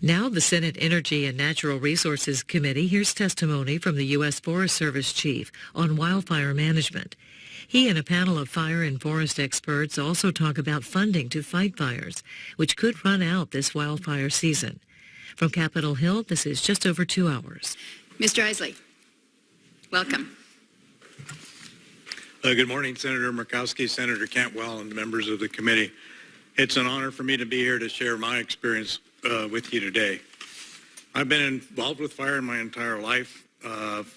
Now the Senate Energy and Natural Resources Committee hears testimony from the U.S. Forest Service chief on wildfire management. He and a panel of fire and forest experts also talk about funding to fight fires, which could run out this wildfire season. From Capitol Hill, this is just over 2 hours. Mr. Eisele, welcome. Good morning, Senator Murkowski, Senator Cantwell, and members of the committee. It's an honor for me to be here to share my experience with you today. I've been involved with fire in my entire life.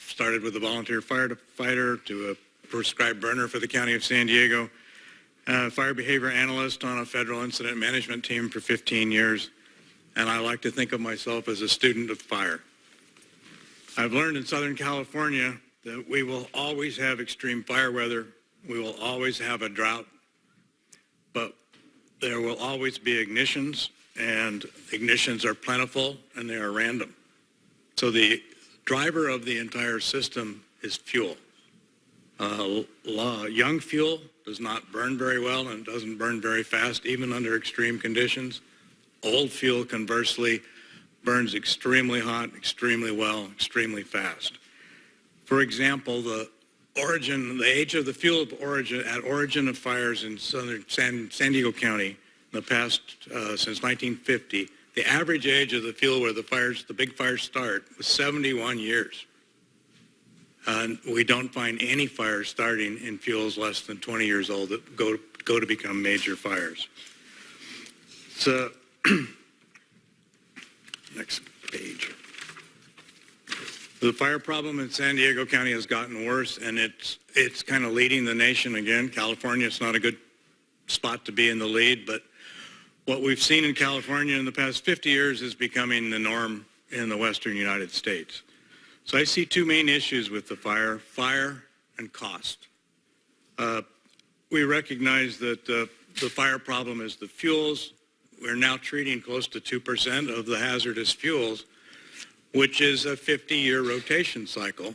Started with a volunteer firefighter to a prescribed burner for the County of San Diego, fire behavior analyst on a federal incident management team for 15 years, and I like to think of myself as a student of fire. I've learned in Southern California that we will always have extreme fire weather, we will always have a drought, but there will always be ignitions, and ignitions are plentiful and they are random. So the driver of the entire system is fuel. Young fuel does not burn very well and doesn't burn very fast, even under extreme conditions. Old fuel, conversely, burns extremely hot, extremely well, extremely fast. For example, the age of the fuel origin of fires in southern San Diego County in the past, since 1950, the average age of the fuel where the big fires start was 71 years. And we don't find any fires starting in fuels less than 20 years old that go to become major fires. So, next page. The fire problem in San Diego County has gotten worse, and it's kind of leading the nation again. California, it's not a good spot to be in the lead, but what we've seen in California in the past 50 years is becoming the norm in the western United States. So I see two main issues with the fire and cost. We recognize that the fire problem is the fuels. We're now treating close to 2% of the hazardous fuels, which is a 50-year rotation cycle,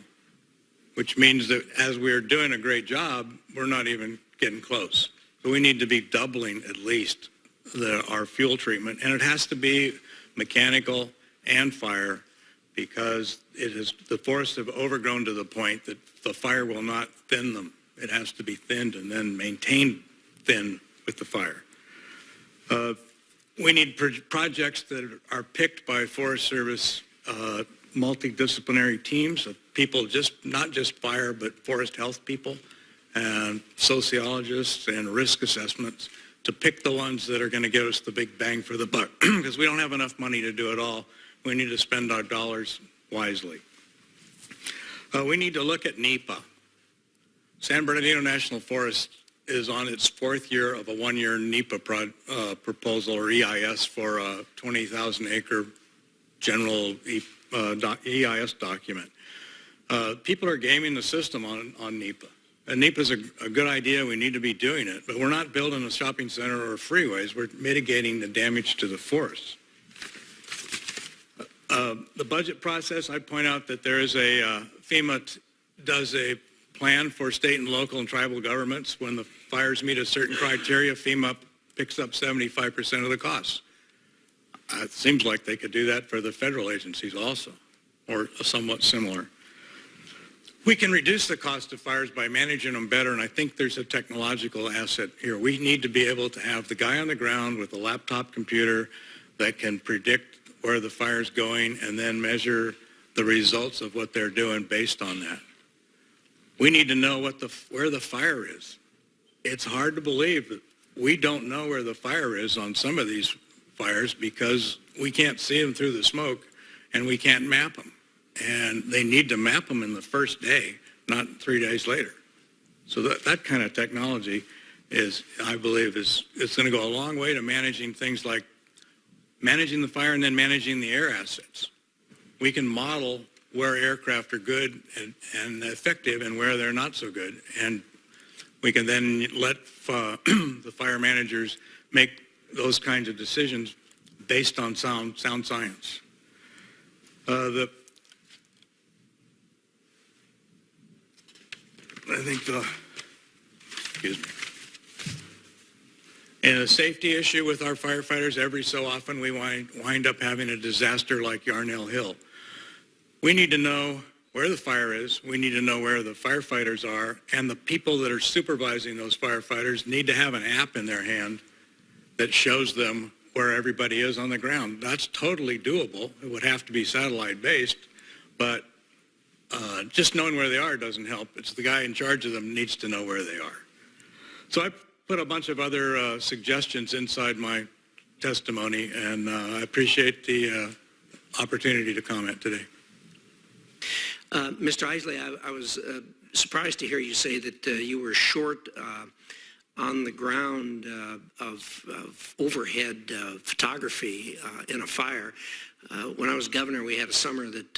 which means that as we're doing a great job, we're not even getting close. So we need to be doubling at least our fuel treatment, and it has to be mechanical and fire, because the forests have overgrown to the point that the fire will not thin them. It has to be thinned and then maintained thin with the fire. We need projects that are picked by Forest Service multidisciplinary teams of people, not just fire, but forest health people and sociologists and risk assessments, to pick the ones that are going to give us the big bang for the buck, because we don't have enough money to do it all. We need to spend our dollars wisely. We need to look at NEPA. San Bernardino National Forest is on its fourth year of a one-year NEPA proposal, or EIS, for a 20,000-acre general EIS document. People are gaming the system on NEPA. And NEPA is a good idea. We need to be doing it. But we're not building a shopping center or freeways. We're mitigating the damage to the forests. The budget process, I point out that there is FEMA does a plan for state and local and tribal governments. When the fires meet a certain criteria, FEMA picks up 75% of the costs. It seems like they could do that for the federal agencies also, or somewhat similar. We can reduce the cost of fires by managing them better, and I think there's a technological asset here. We need to be able to have the guy on the ground with a laptop computer that can predict where the fire's going and then measure the results of what they're doing based on that. We need to know where the fire is. It's hard to believe that we don't know where the fire is on some of these fires because we can't see them through the smoke and we can't map them. And they need to map them in the first day, not 3 days later. So that kind of technology I believe it's going to go a long way to managing things like managing the fire and then managing the air assets. We can model where aircraft are good and effective and where they're not so good. And we can then let the fire managers make those kinds of decisions based on sound science. And a safety issue with our firefighters, every so often we wind up having a disaster like Yarnell Hill. We need to know where the fire is. We need to know where the firefighters are. And the people that are supervising those firefighters need to have an app in their hand that shows them where everybody is on the ground. That's totally doable. It would have to be satellite based, but just knowing where they are doesn't help. It's the guy in charge of them needs to know where they are. So I put a bunch of other suggestions inside my testimony, and I appreciate the opportunity to comment today. Mr. Eisele, I was surprised to hear you say that you were short on the ground of overhead photography in a fire. When I was governor, we had a summer that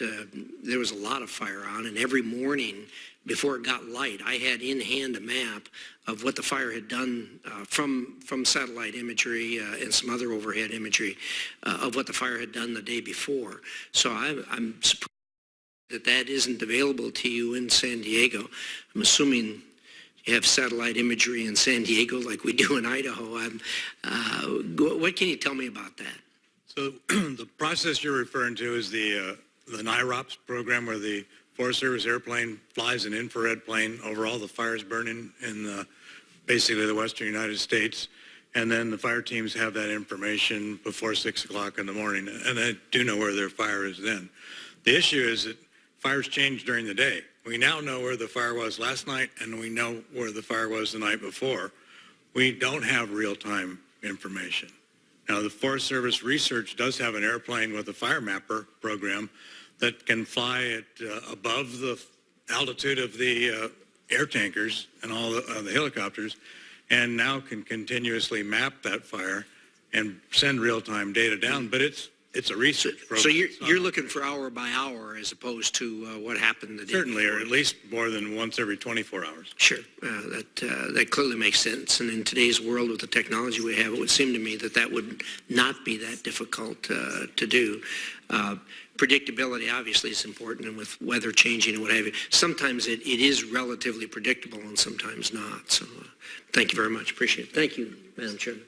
there was a lot of fire on, and every morning before it got light, I had in hand a map of what the fire had done from satellite imagery and some other overhead imagery of what the fire had done the day before. So I'm surprised that isn't available to you in San Diego. I'm assuming you have satellite imagery in San Diego like we do in Idaho. What can you tell me about that? So the process you're referring to is the NIROPS program, where the Forest Service airplane flies an infrared plane over all the fires burning in basically the western United States. And then the fire teams have that information before 6 o'clock in the morning, and they do know where their fire is then. The issue is that fires change during the day. We now know where the fire was last night, and we know where the fire was the night before. We don't have real-time information. Now, the Forest Service research does have an airplane with a fire mapper program that can fly at above the altitude of the air tankers and all the helicopters, and now can continuously map that fire and send real-time data down. But it's a research program. So you're looking for hour by hour as opposed to what happened the day Certainly, before. or at least more than once every 24 hours. Sure, that clearly makes sense. And in today's world with the technology we have, it would seem to me that would not be that difficult to do. Predictability obviously is important, and with weather changing and what have you, sometimes it is relatively predictable and sometimes not. So thank you very much. Appreciate it. Thank you, Madam Chairman.